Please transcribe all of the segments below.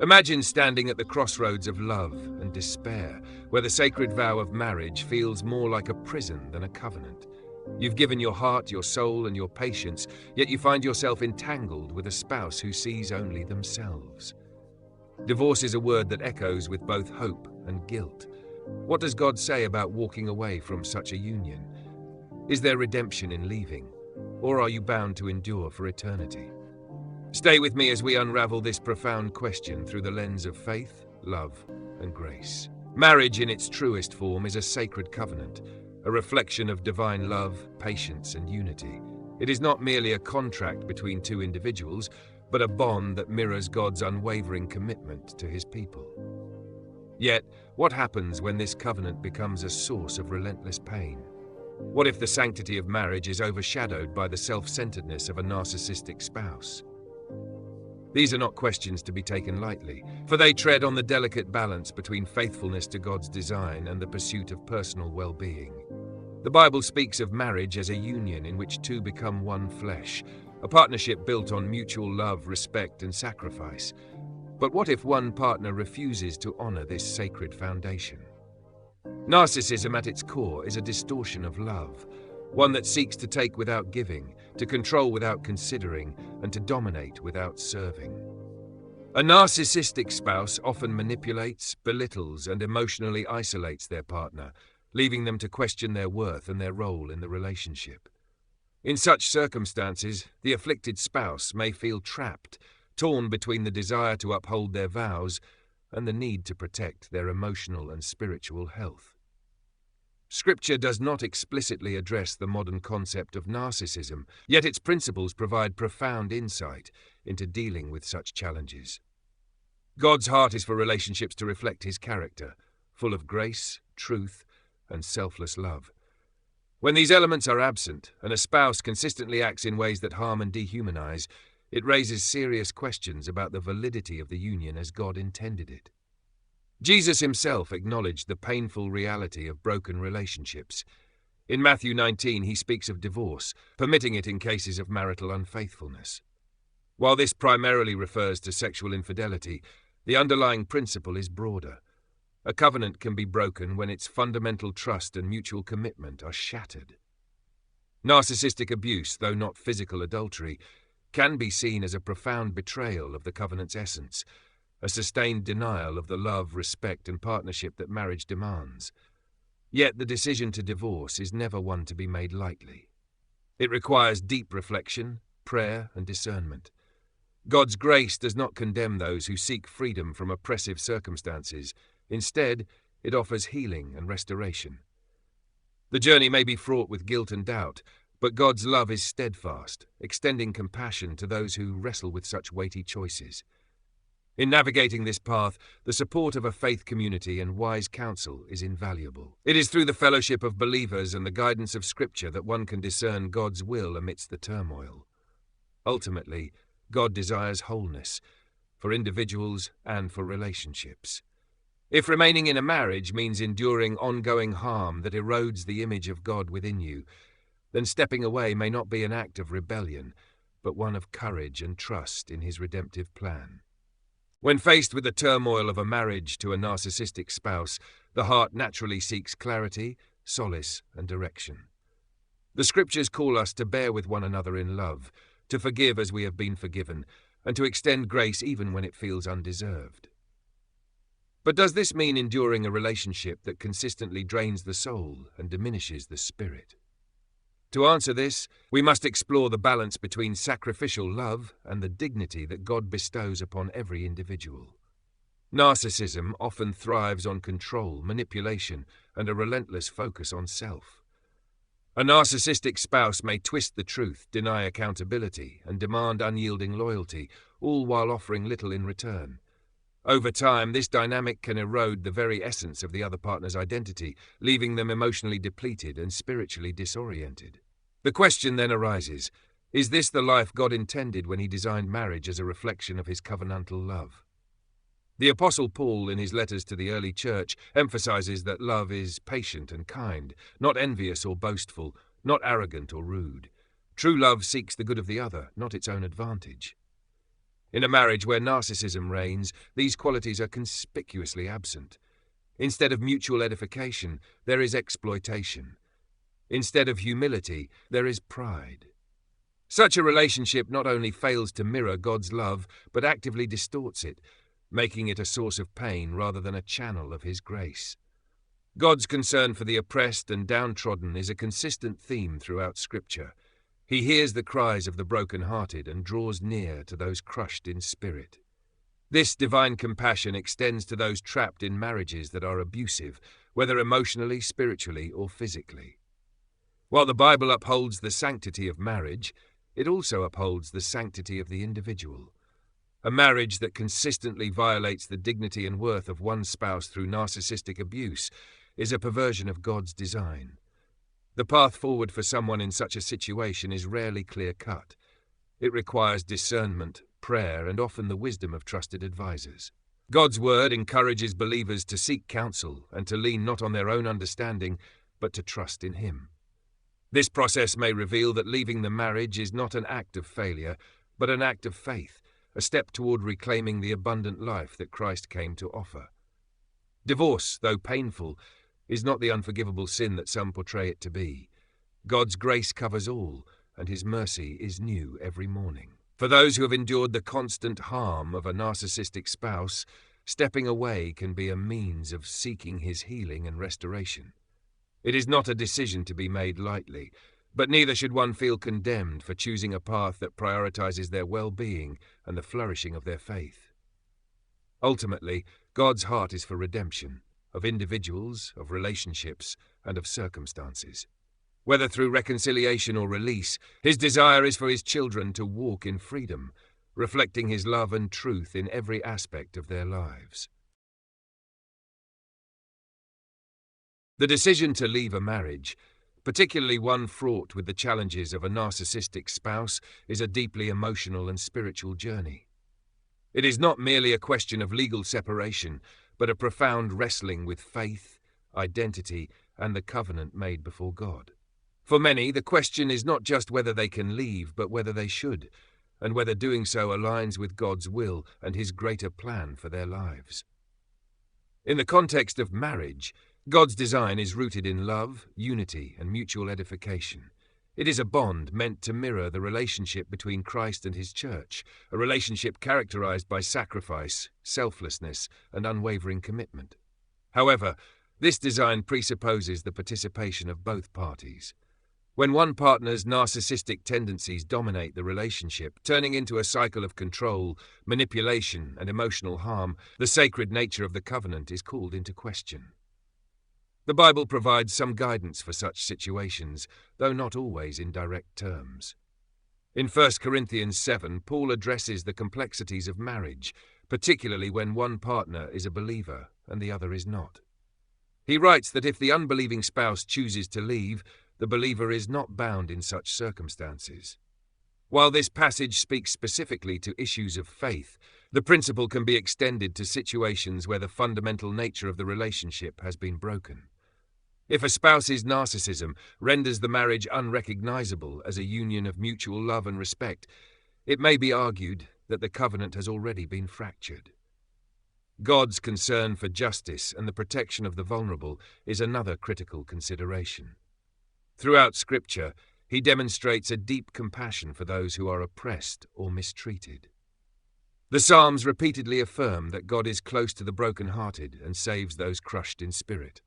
Imagine standing at the crossroads of love and despair, where the sacred vow of marriage feels more like a prison than a covenant. You've given your heart, your soul, and your patience, yet you find yourself entangled with a spouse who sees only themselves. Divorce is a word that echoes with both hope and guilt. What does God say about walking away from such a union? Is there redemption in leaving, or are you bound to endure for eternity? Stay with me as we unravel this profound question through the lens of faith, love, and grace. Marriage in its truest form is a sacred covenant, a reflection of divine love, patience, and unity. It is not merely a contract between two individuals, but a bond that mirrors God's unwavering commitment to his people. Yet, what happens when this covenant becomes a source of relentless pain? What if the sanctity of marriage is overshadowed by the self-centeredness of a narcissistic spouse? These are not questions to be taken lightly, for they tread on the delicate balance between faithfulness to God's design and the pursuit of personal well-being. The Bible speaks of marriage as a union in which two become one flesh, a partnership built on mutual love, respect, and sacrifice. But what if one partner refuses to honor this sacred foundation? Narcissism at its core is a distortion of love, one that seeks to take without giving, to control without considering, and to dominate without serving. A narcissistic spouse often manipulates, belittles, and emotionally isolates their partner, leaving them to question their worth and their role in the relationship. In such circumstances, the afflicted spouse may feel trapped, torn between the desire to uphold their vows and the need to protect their emotional and spiritual health. Scripture does not explicitly address the modern concept of narcissism, yet its principles provide profound insight into dealing with such challenges. God's heart is for relationships to reflect his character, full of grace, truth, and selfless love. When these elements are absent, and a spouse consistently acts in ways that harm and dehumanize, it raises serious questions about the validity of the union as God intended it. Jesus himself acknowledged the painful reality of broken relationships. In Matthew 19, he speaks of divorce, permitting it in cases of marital unfaithfulness. While this primarily refers to sexual infidelity, the underlying principle is broader. A covenant can be broken when its fundamental trust and mutual commitment are shattered. Narcissistic abuse, though not physical adultery, can be seen as a profound betrayal of the covenant's essence, a sustained denial of the love, respect, and partnership that marriage demands. Yet the decision to divorce is never one to be made lightly. It requires deep reflection, prayer, and discernment. God's grace does not condemn those who seek freedom from oppressive circumstances. Instead, it offers healing and restoration. The journey may be fraught with guilt and doubt, but God's love is steadfast, extending compassion to those who wrestle with such weighty choices. In navigating this path, the support of a faith community and wise counsel is invaluable. It is through the fellowship of believers and the guidance of Scripture that one can discern God's will amidst the turmoil. Ultimately, God desires wholeness, for individuals and for relationships. If remaining in a marriage means enduring ongoing harm that erodes the image of God within you, then stepping away may not be an act of rebellion, but one of courage and trust in his redemptive plan. When faced with the turmoil of a marriage to a narcissistic spouse, the heart naturally seeks clarity, solace, and direction. The Scriptures call us to bear with one another in love, to forgive as we have been forgiven, and to extend grace even when it feels undeserved. But does this mean enduring a relationship that consistently drains the soul and diminishes the spirit? To answer this, we must explore the balance between sacrificial love and the dignity that God bestows upon every individual. Narcissism often thrives on control, manipulation, and a relentless focus on self. A narcissistic spouse may twist the truth, deny accountability, and demand unyielding loyalty, all while offering little in return. Over time, this dynamic can erode the very essence of the other partner's identity, leaving them emotionally depleted and spiritually disoriented. The question then arises, is this the life God intended when he designed marriage as a reflection of his covenantal love? The Apostle Paul, in his letters to the early church, emphasizes that love is patient and kind, not envious or boastful, not arrogant or rude. True love seeks the good of the other, not its own advantage. In a marriage where narcissism reigns, these qualities are conspicuously absent. Instead of mutual edification, there is exploitation. Instead of humility, there is pride. Such a relationship not only fails to mirror God's love, but actively distorts it, making it a source of pain rather than a channel of His grace. God's concern for the oppressed and downtrodden is a consistent theme throughout Scripture. He hears the cries of the broken-hearted and draws near to those crushed in spirit. This divine compassion extends to those trapped in marriages that are abusive, whether emotionally, spiritually, or physically. While the Bible upholds the sanctity of marriage, it also upholds the sanctity of the individual. A marriage that consistently violates the dignity and worth of one spouse through narcissistic abuse is a perversion of God's design. The path forward for someone in such a situation is rarely clear-cut. It requires discernment, prayer, and often the wisdom of trusted advisors. God's word encourages believers to seek counsel and to lean not on their own understanding, but to trust in Him. This process may reveal that leaving the marriage is not an act of failure, but an act of faith, a step toward reclaiming the abundant life that Christ came to offer. Divorce, though painful, is not the unforgivable sin that some portray it to be. God's grace covers all, and His mercy is new every morning. For those who have endured the constant harm of a narcissistic spouse, stepping away can be a means of seeking His healing and restoration. It is not a decision to be made lightly, but neither should one feel condemned for choosing a path that prioritizes their well-being and the flourishing of their faith. Ultimately, God's heart is for redemption, of individuals, of relationships, and of circumstances. Whether through reconciliation or release, His desire is for His children to walk in freedom, reflecting His love and truth in every aspect of their lives. The decision to leave a marriage, particularly one fraught with the challenges of a narcissistic spouse, is a deeply emotional and spiritual journey. It is not merely a question of legal separation, but a profound wrestling with faith, identity, and the covenant made before God. For many, the question is not just whether they can leave, but whether they should, and whether doing so aligns with God's will and His greater plan for their lives. In the context of marriage, God's design is rooted in love, unity, and mutual edification. It is a bond meant to mirror the relationship between Christ and His church, a relationship characterized by sacrifice, selflessness, and unwavering commitment. However, this design presupposes the participation of both parties. When one partner's narcissistic tendencies dominate the relationship, turning into a cycle of control, manipulation, and emotional harm, the sacred nature of the covenant is called into question. The Bible provides some guidance for such situations, though not always in direct terms. In 1 Corinthians 7, Paul addresses the complexities of marriage, particularly when one partner is a believer and the other is not. He writes that if the unbelieving spouse chooses to leave, the believer is not bound in such circumstances. While this passage speaks specifically to issues of faith, the principle can be extended to situations where the fundamental nature of the relationship has been broken. If a spouse's narcissism renders the marriage unrecognizable as a union of mutual love and respect, it may be argued that the covenant has already been fractured. God's concern for justice and the protection of the vulnerable is another critical consideration. Throughout Scripture, He demonstrates a deep compassion for those who are oppressed or mistreated. The Psalms repeatedly affirm that God is close to the brokenhearted and saves those crushed in spirit.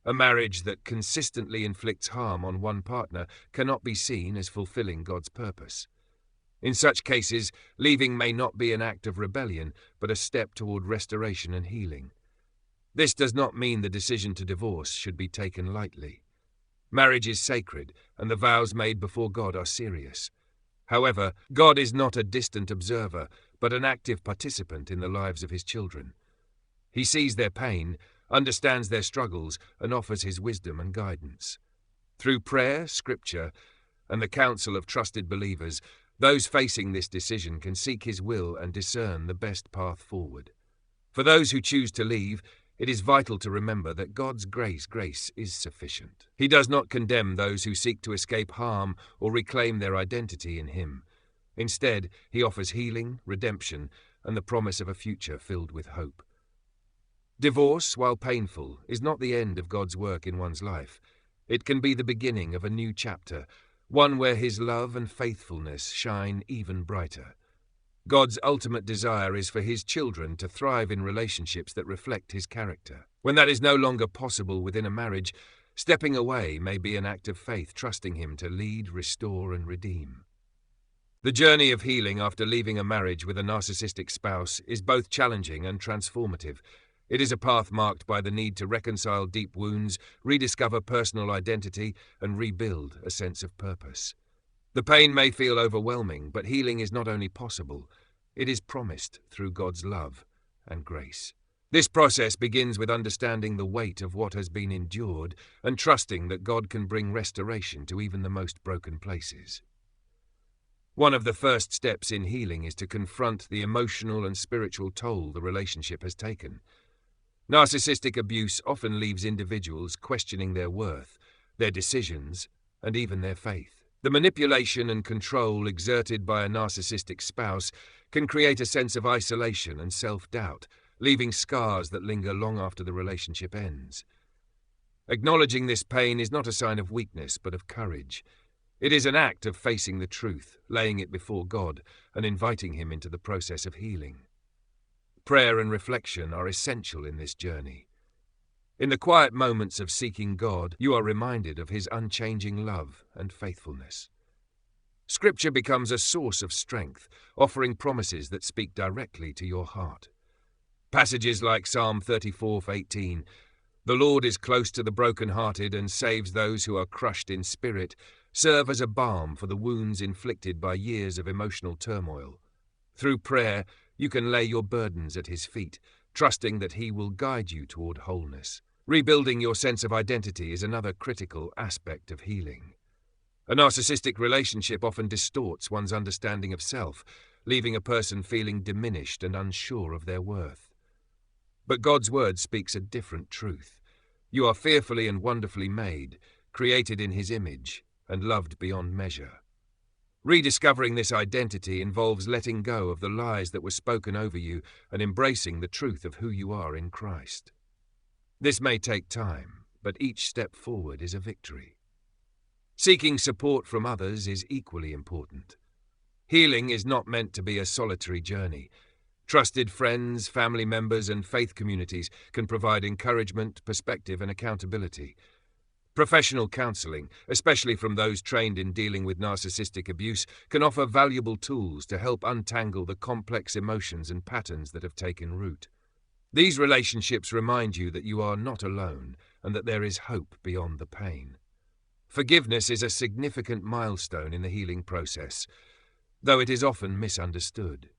A marriage that consistently inflicts harm on one partner cannot be seen as fulfilling God's purpose. In such cases, leaving may not be an act of rebellion, but a step toward restoration and healing. This does not mean the decision to divorce should be taken lightly. Marriage is sacred, and the vows made before God are serious. However, God is not a distant observer, but an active participant in the lives of His children. He sees their pain, understands their struggles, and offers His wisdom and guidance. Through prayer, Scripture, and the counsel of trusted believers, those facing this decision can seek His will and discern the best path forward. For those who choose to leave, it is vital to remember that God's grace is sufficient. He does not condemn those who seek to escape harm or reclaim their identity in Him. Instead, he offers healing, redemption, and the promise of a future filled with hope. Divorce, while painful, is not the end of God's work in one's life. It can be the beginning of a new chapter, one where his love and faithfulness shine even brighter. God's ultimate desire is for his children to thrive in relationships that reflect his character. When that is no longer possible within a marriage, stepping away may be an act of faith, trusting him to lead, restore, and redeem. The journey of healing after leaving a marriage with a narcissistic spouse is both challenging and transformative. It is a path marked by the need to reconcile deep wounds, rediscover personal identity, and rebuild a sense of purpose. The pain may feel overwhelming, but healing is not only possible, it is promised through God's love and grace. This process begins with understanding the weight of what has been endured and trusting that God can bring restoration to even the most broken places. One of the first steps in healing is to confront the emotional and spiritual toll the relationship has taken. Narcissistic abuse often leaves individuals questioning their worth, their decisions, and even their faith. The manipulation and control exerted by a narcissistic spouse can create a sense of isolation and self-doubt, leaving scars that linger long after the relationship ends. Acknowledging this pain is not a sign of weakness, but of courage. It is an act of facing the truth, laying it before God, and inviting him into the process of healing. Prayer and reflection are essential in this journey. In the quiet moments of seeking God, you are reminded of his unchanging love and faithfulness. Scripture becomes a source of strength, offering promises that speak directly to your heart. Passages like Psalm 34:18, "The Lord is close to the brokenhearted and saves those who are crushed in spirit," serve as a balm for the wounds inflicted by years of emotional turmoil. Through prayer, you can lay your burdens at his feet, trusting that he will guide you toward wholeness. Rebuilding your sense of identity is another critical aspect of healing. A narcissistic relationship often distorts one's understanding of self, leaving a person feeling diminished and unsure of their worth. But God's word speaks a different truth. You are fearfully and wonderfully made, created in his image, and loved beyond measure. Rediscovering this identity involves letting go of the lies that were spoken over you and embracing the truth of who you are in Christ. This may take time, but each step forward is a victory. Seeking support from others is equally important. Healing is not meant to be a solitary journey. Trusted friends, family members, and faith communities can provide encouragement, perspective, and accountability. Professional counseling, especially from those trained in dealing with narcissistic abuse, can offer valuable tools to help untangle the complex emotions and patterns that have taken root. These relationships remind you that you are not alone and that there is hope beyond the pain. Forgiveness is a significant milestone in the healing process, though it is often misunderstood.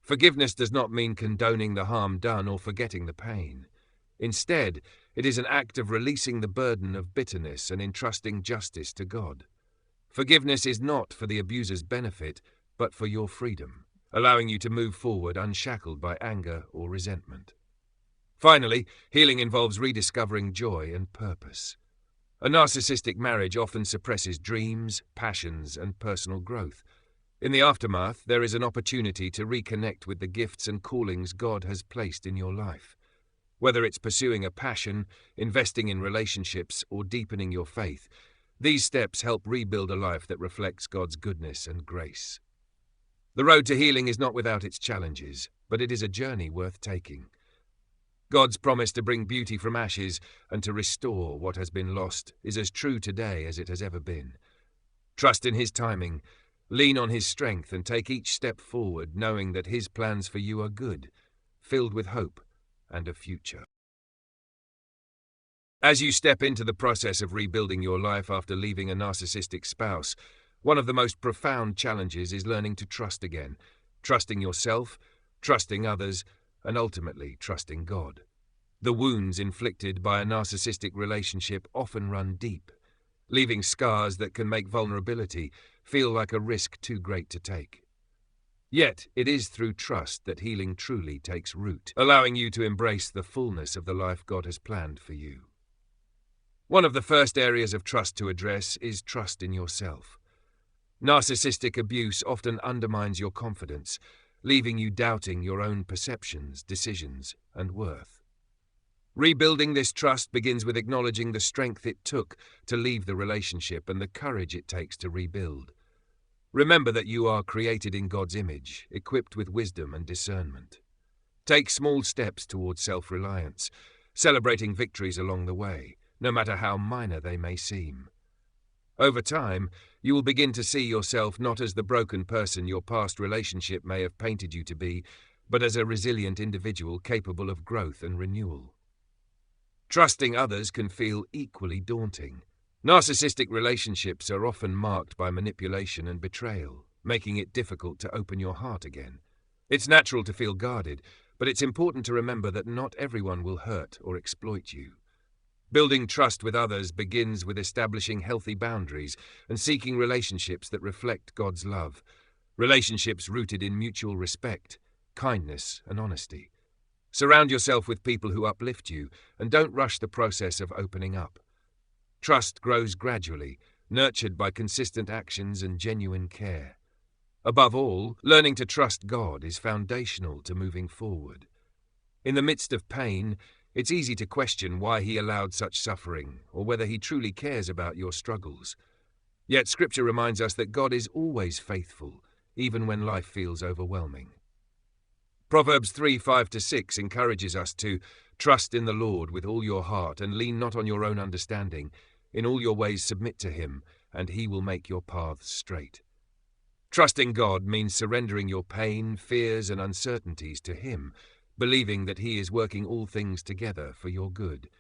Forgiveness does not mean condoning the harm done or forgetting the pain. Instead, it is an act of releasing the burden of bitterness and entrusting justice to God. Forgiveness is not for the abuser's benefit, but for your freedom, allowing you to move forward unshackled by anger or resentment. Finally, healing involves rediscovering joy and purpose. A narcissistic marriage often suppresses dreams, passions, and personal growth. In the aftermath, there is an opportunity to reconnect with the gifts and callings God has placed in your life. Whether it's pursuing a passion, investing in relationships, or deepening your faith, these steps help rebuild a life that reflects God's goodness and grace. The road to healing is not without its challenges, but it is a journey worth taking. God's promise to bring beauty from ashes and to restore what has been lost is as true today as it has ever been. Trust in his timing, lean on his strength, and take each step forward knowing that his plans for you are good, filled with hope and a future. As you step into the process of rebuilding your life after leaving a narcissistic spouse, one of the most profound challenges is learning to trust again, trusting yourself, trusting others, and ultimately trusting God. The wounds inflicted by a narcissistic relationship often run deep, leaving scars that can make vulnerability feel like a risk too great to take. Yet, it is through trust that healing truly takes root, allowing you to embrace the fullness of the life God has planned for you. One of the first areas of trust to address is trust in yourself. Narcissistic abuse often undermines your confidence, leaving you doubting your own perceptions, decisions, and worth. Rebuilding this trust begins with acknowledging the strength it took to leave the relationship and the courage it takes to rebuild. Remember that you are created in God's image, equipped with wisdom and discernment. Take small steps towards self-reliance, celebrating victories along the way, no matter how minor they may seem. Over time, you will begin to see yourself not as the broken person your past relationship may have painted you to be, but as a resilient individual capable of growth and renewal. Trusting others can feel equally daunting. Narcissistic relationships are often marked by manipulation and betrayal, making it difficult to open your heart again. It's natural to feel guarded, but it's important to remember that not everyone will hurt or exploit you. Building trust with others begins with establishing healthy boundaries and seeking relationships that reflect God's love, relationships rooted in mutual respect, kindness, and honesty. Surround yourself with people who uplift you and don't rush the process of opening up. Trust grows gradually, nurtured by consistent actions and genuine care. Above all, learning to trust God is foundational to moving forward. In the midst of pain, it's easy to question why He allowed such suffering or whether He truly cares about your struggles. Yet Scripture reminds us that God is always faithful, even when life feels overwhelming. Proverbs 3:5-6 encourages us to trust in the Lord with all your heart and lean not on your own understanding. In all your ways submit to Him, and He will make your paths straight. Trusting God means surrendering your pain, fears, and uncertainties to Him, believing that He is working all things together for your good.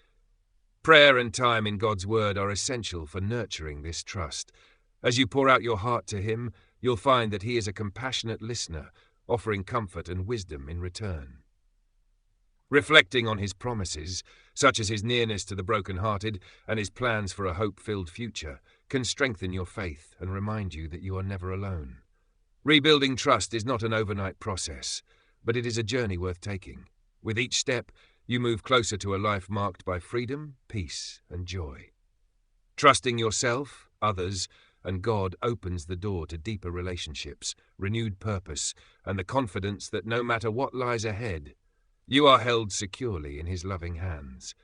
Prayer and time in God's Word are essential for nurturing this trust. As you pour out your heart to Him, you'll find that He is a compassionate listener, offering comfort and wisdom in return. Reflecting on His promises, such as His nearness to the brokenhearted and His plans for a hope-filled future, can strengthen your faith and remind you that you are never alone. Rebuilding trust is not an overnight process, but it is a journey worth taking. With each step, you move closer to a life marked by freedom, peace, and joy. Trusting yourself, others, and God opens the door to deeper relationships, renewed purpose, and the confidence that no matter what lies ahead, you are held securely in His loving hands.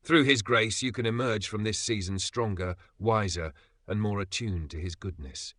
Through His grace, you can emerge from this season stronger, wiser, and more attuned to His goodness.